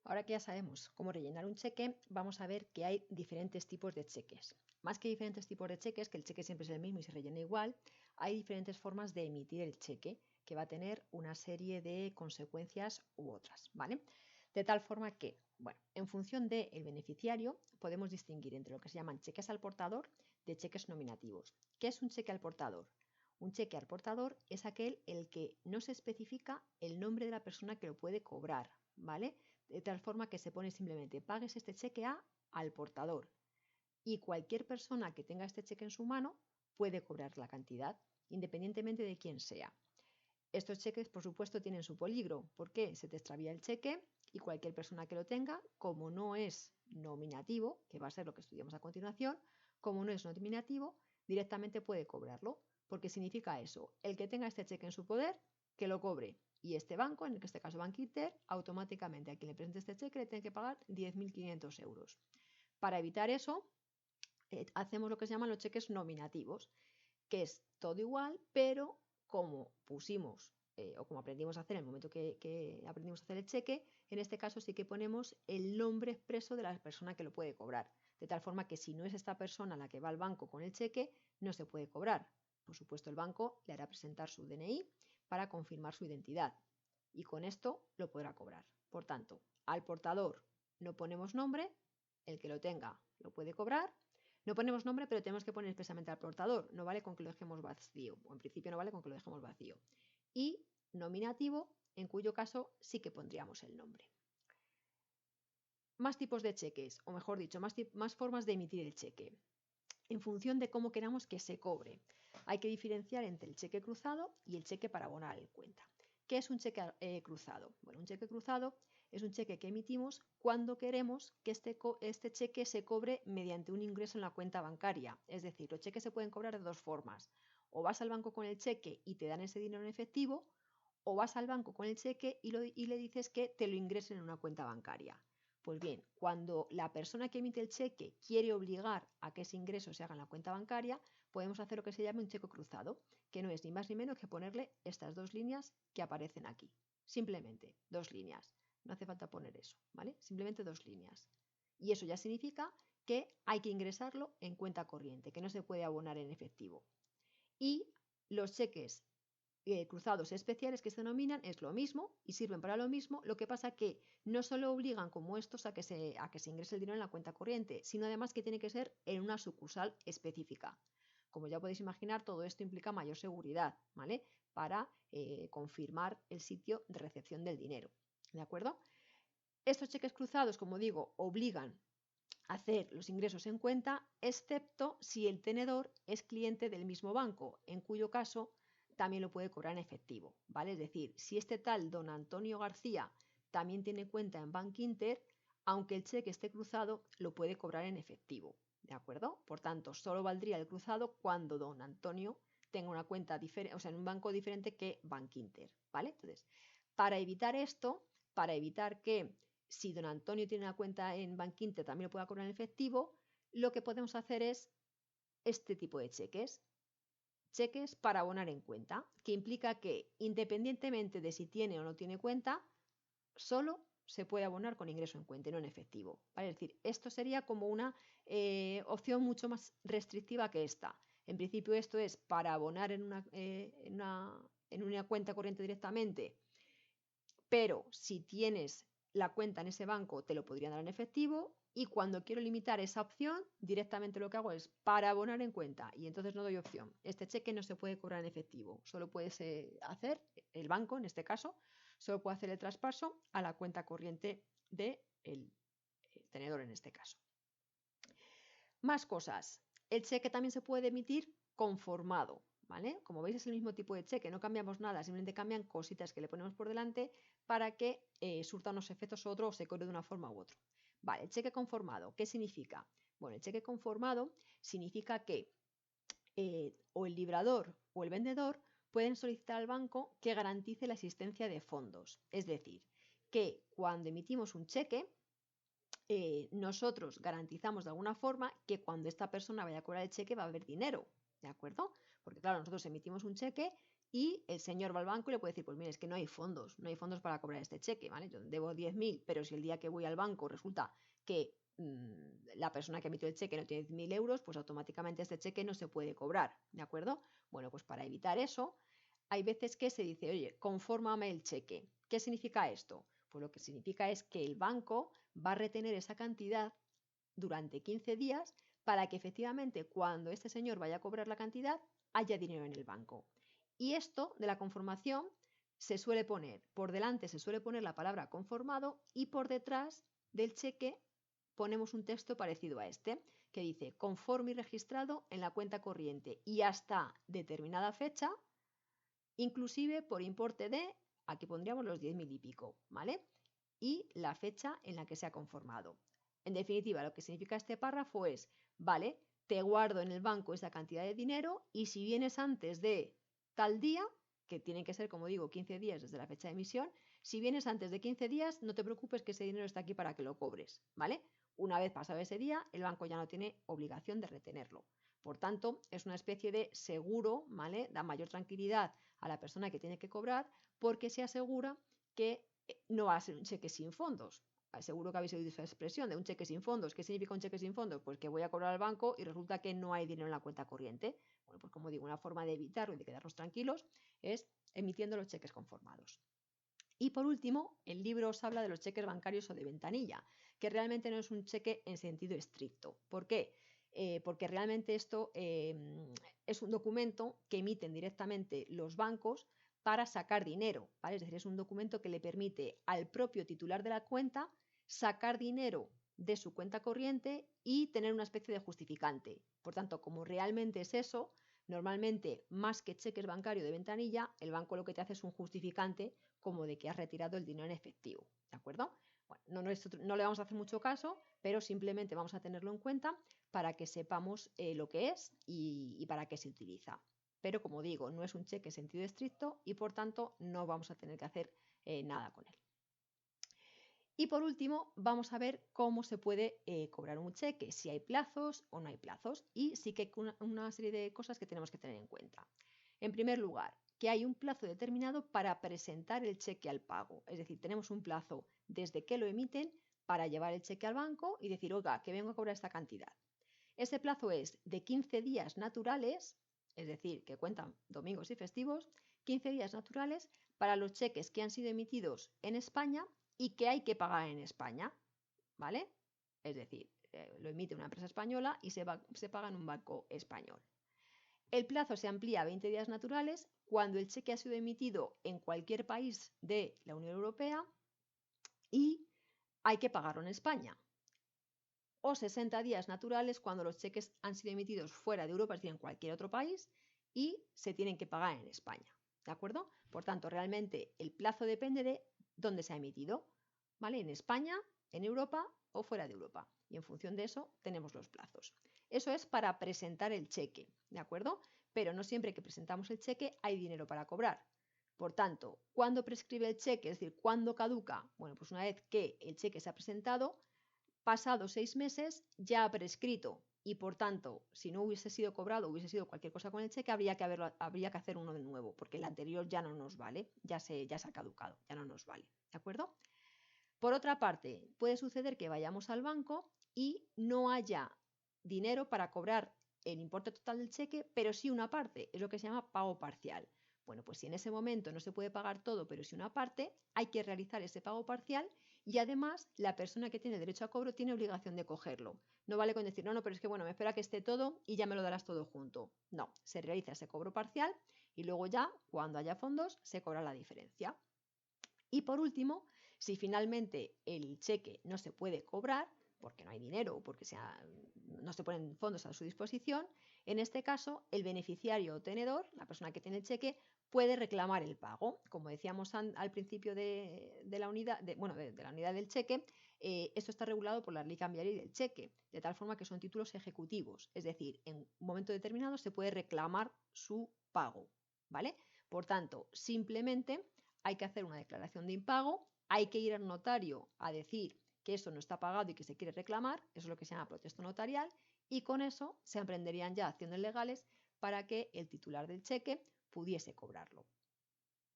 Ahora que ya sabemos cómo rellenar un cheque, vamos a ver que hay diferentes tipos de cheques. Más que diferentes tipos de cheques, que el cheque siempre es el mismo y se rellena igual, hay diferentes formas de emitir el cheque, que va a tener una serie de consecuencias u otras, ¿vale? De tal forma que, bueno, en función del beneficiario, podemos distinguir entre lo que se llaman cheques al portador de cheques nominativos. ¿Qué es un cheque al portador? Un cheque al portador es aquel el que no se especifica el nombre de la persona que lo puede cobrar, ¿vale? De tal forma que se pone simplemente pagues este cheque al portador y cualquier persona que tenga este cheque en su mano puede cobrar la cantidad, independientemente de quién sea. Estos cheques, por supuesto, tienen su peligro, porque se te extravía el cheque y cualquier persona que lo tenga, como no es nominativo, que va a ser lo que estudiamos a continuación, como no es nominativo, directamente puede cobrarlo, porque significa eso, el que tenga este cheque en su poder, que lo cobre. Y este banco, en este caso Bankinter, automáticamente a quien le presente este cheque le tiene que pagar 10.500 euros. Para evitar eso, hacemos lo que se llaman los cheques nominativos, que es todo igual, pero como pusimos o como aprendimos a hacer en el momento que aprendimos a hacer el cheque, en este caso sí que ponemos el nombre expreso de la persona que lo puede cobrar. De tal forma que si no es esta persona la que va al banco con el cheque, no se puede cobrar. Por supuesto, el banco le hará presentar su DNI para confirmar su identidad y con esto lo podrá cobrar. Por tanto, al portador no ponemos nombre, el que lo tenga lo puede cobrar. No ponemos nombre, pero tenemos que poner expresamente al portador. No vale con que lo dejemos vacío, o en principio no vale con que lo dejemos vacío. Y nominativo, en cuyo caso sí que pondríamos el nombre. Más tipos de cheques, o mejor dicho, más formas de emitir el cheque. En función de cómo queramos que se cobre. Hay que diferenciar entre el cheque cruzado y el cheque para abonar en cuenta. ¿Qué es un cheque cruzado? Bueno, un cheque cruzado es un cheque que emitimos cuando queremos que este cheque se cobre mediante un ingreso en la cuenta bancaria. Es decir, los cheques se pueden cobrar de dos formas. O vas al banco con el cheque y te dan ese dinero en efectivo, o vas al banco con el cheque y le dices que te lo ingresen en una cuenta bancaria. Pues bien, cuando la persona que emite el cheque quiere obligar a que ese ingreso se haga en la cuenta bancaria, podemos hacer lo que se llama un cheque cruzado, que no es ni más ni menos que ponerle estas dos líneas que aparecen aquí. Simplemente dos líneas. No hace falta poner eso, ¿vale? Simplemente dos líneas. Y eso ya significa que hay que ingresarlo en cuenta corriente, que no se puede abonar en efectivo. Y los cheques cruzados especiales que se denominan es lo mismo y sirven para lo mismo, lo que pasa que no solo obligan como estos a que se ingrese el dinero en la cuenta corriente, sino además que tiene que ser en una sucursal específica. Como ya podéis imaginar, todo esto implica mayor seguridad, ¿vale? Para confirmar el sitio de recepción del dinero, ¿de acuerdo? Estos cheques cruzados, como digo, obligan a hacer los ingresos en cuenta, excepto si el tenedor es cliente del mismo banco, en cuyo caso también lo puede cobrar en efectivo, ¿vale? Es decir, si este tal don Antonio García también tiene cuenta en Bankinter, aunque el cheque esté cruzado, lo puede cobrar en efectivo, ¿de acuerdo? Por tanto, solo valdría el cruzado cuando don Antonio tenga una cuenta diferente, o sea, en un banco diferente que Bankinter, ¿vale? Entonces, para evitar esto, para evitar que si don Antonio tiene una cuenta en Bankinter también lo pueda cobrar en efectivo, lo que podemos hacer es este tipo de cheques. Cheques para abonar en cuenta, que implica que independientemente de si tiene o no tiene cuenta, solo se puede abonar con ingreso en cuenta y no en efectivo. ¿Vale? Es decir, esto sería como una opción mucho más restrictiva que esta. En principio esto es para abonar en una cuenta corriente directamente, pero si tienes la cuenta en ese banco te lo podrían dar en efectivo y cuando quiero limitar esa opción directamente lo que hago es para abonar en cuenta y entonces no doy opción. Este cheque no se puede cobrar en efectivo, solo puedes hacer, el banco en este caso, solo puede hacer el traspaso a la cuenta corriente del tenedor en este caso. Más cosas. El cheque también se puede emitir conformado, ¿vale? Como veis es el mismo tipo de cheque, no cambiamos nada, simplemente cambian cositas que le ponemos por delante para que surta unos efectos u otro o se cobre de una forma u otra. Vale, el cheque conformado, ¿qué significa? Bueno, el cheque conformado significa que o el librador o el vendedor pueden solicitar al banco que garantice la existencia de fondos. Es decir, que cuando emitimos un cheque, nosotros garantizamos de alguna forma que cuando esta persona vaya a cobrar el cheque va a haber dinero, ¿de acuerdo? Porque claro, nosotros emitimos un cheque y el señor va al banco y le puede decir, pues mire, es que no hay fondos para cobrar este cheque, ¿vale? Yo debo 10.000, pero si el día que voy al banco resulta que la persona que emitió el cheque no tiene 10.000 euros, pues automáticamente este cheque no se puede cobrar, ¿de acuerdo? Bueno, pues para evitar eso, hay veces que se dice, oye, confórmame el cheque. ¿Qué significa esto? Pues lo que significa es que el banco va a retener esa cantidad durante 15 días para que efectivamente cuando este señor vaya a cobrar la cantidad haya dinero en el banco. Y esto de la conformación se suele poner, por delante se suele poner la palabra conformado y por detrás del cheque ponemos un texto parecido a este que dice conforme y registrado en la cuenta corriente y hasta determinada fecha, inclusive por importe de, aquí pondríamos los 10.000 y pico, ¿vale? Y la fecha en la que se ha conformado. En definitiva, lo que significa este párrafo es, vale, te guardo en el banco esa cantidad de dinero y si vienes antes de tal día, que tienen que ser, como digo, 15 días desde la fecha de emisión, si vienes antes de 15 días, no te preocupes que ese dinero está aquí para que lo cobres, ¿vale? Una vez pasado ese día, el banco ya no tiene obligación de retenerlo. Por tanto, es una especie de seguro, ¿vale? Da mayor tranquilidad a la persona que tiene que cobrar porque se asegura que no va a ser un cheque sin fondos. Seguro que habéis oído esa expresión de un cheque sin fondos. ¿Qué significa un cheque sin fondos? Pues que voy a cobrar al banco y resulta que no hay dinero en la cuenta corriente. Bueno, pues como digo, una forma de evitarlo y de quedarnos tranquilos es emitiendo los cheques conformados. Y por último, el libro os habla de los cheques bancarios o de ventanilla, que realmente no es un cheque en sentido estricto. ¿Por qué? Porque realmente esto es un documento que emiten directamente los bancos para sacar dinero, ¿vale? Es decir, es un documento que le permite al propio titular de la cuenta sacar dinero de su cuenta corriente y tener una especie de justificante. Por tanto, como realmente es eso, normalmente más que cheques bancarios de ventanilla, el banco lo que te hace es un justificante como de que has retirado el dinero en efectivo, ¿de acuerdo? Bueno, no le vamos a hacer mucho caso, pero simplemente vamos a tenerlo en cuenta para que sepamos lo que es y para qué se utiliza. Pero como digo, no es un cheque en sentido estricto y por tanto no vamos a tener que hacer nada con él. Y por último, vamos a ver cómo se puede cobrar un cheque, si hay plazos o no hay plazos. Y sí que hay una serie de cosas que tenemos que tener en cuenta. En primer lugar, que hay un plazo determinado para presentar el cheque al pago. Es decir, tenemos un plazo desde que lo emiten para llevar el cheque al banco y decir, oiga, que vengo a cobrar esta cantidad. Ese plazo es de 15 días naturales, es decir, que cuentan domingos y festivos, 15 días naturales para los cheques que han sido emitidos en España y que hay que pagar en España, ¿vale? Es decir, lo emite una empresa española y se paga en un banco español. El plazo se amplía a 20 días naturales cuando el cheque ha sido emitido en cualquier país de la Unión Europea y hay que pagarlo en España. O 60 días naturales cuando los cheques han sido emitidos fuera de Europa, es decir, en cualquier otro país, y se tienen que pagar en España. ¿De acuerdo? Por tanto, realmente el plazo depende de dónde se ha emitido, ¿vale? En España, en Europa o fuera de Europa. Y en función de eso tenemos los plazos. Eso es para presentar el cheque, ¿de acuerdo? Pero no siempre que presentamos el cheque hay dinero para cobrar. Por tanto, ¿cuándo prescribe el cheque? Es decir, ¿cuándo caduca? Bueno, pues una vez que el cheque se ha presentado, pasados 6 meses ya ha prescrito y por tanto, si no hubiese sido cobrado, hubiese sido cualquier cosa con el cheque, habría que hacer uno de nuevo, porque el anterior ya no nos vale, ya se ha caducado, ya no nos vale, ¿de acuerdo? Por otra parte, puede suceder que vayamos al banco y no haya dinero para cobrar el importe total del cheque, pero sí una parte, es lo que se llama pago parcial. Bueno, pues si en ese momento no se puede pagar todo, pero sí una parte, hay que realizar ese pago parcial y además la persona que tiene derecho a cobro tiene obligación de cogerlo. No vale con decir, no, no, pero es que bueno, me espera que esté todo y ya me lo darás todo junto. No, se realiza ese cobro parcial y luego ya, cuando haya fondos, se cobra la diferencia. Y por último, si finalmente el cheque no se puede cobrar, porque no hay dinero o porque no se ponen fondos a su disposición, en este caso el beneficiario o tenedor, la persona que tiene el cheque, puede reclamar el pago. Como decíamos al principio de la unidad, de la unidad del cheque, esto está regulado por la ley cambiaria del cheque, de tal forma que son títulos ejecutivos, es decir, en un momento determinado se puede reclamar su pago, ¿vale? Por tanto, simplemente hay que hacer una declaración de impago, hay que ir al notario a decir que eso no está pagado y que se quiere reclamar, eso es lo que se llama protesto notarial, y con eso se emprenderían ya acciones legales para que el titular del cheque pudiese cobrarlo.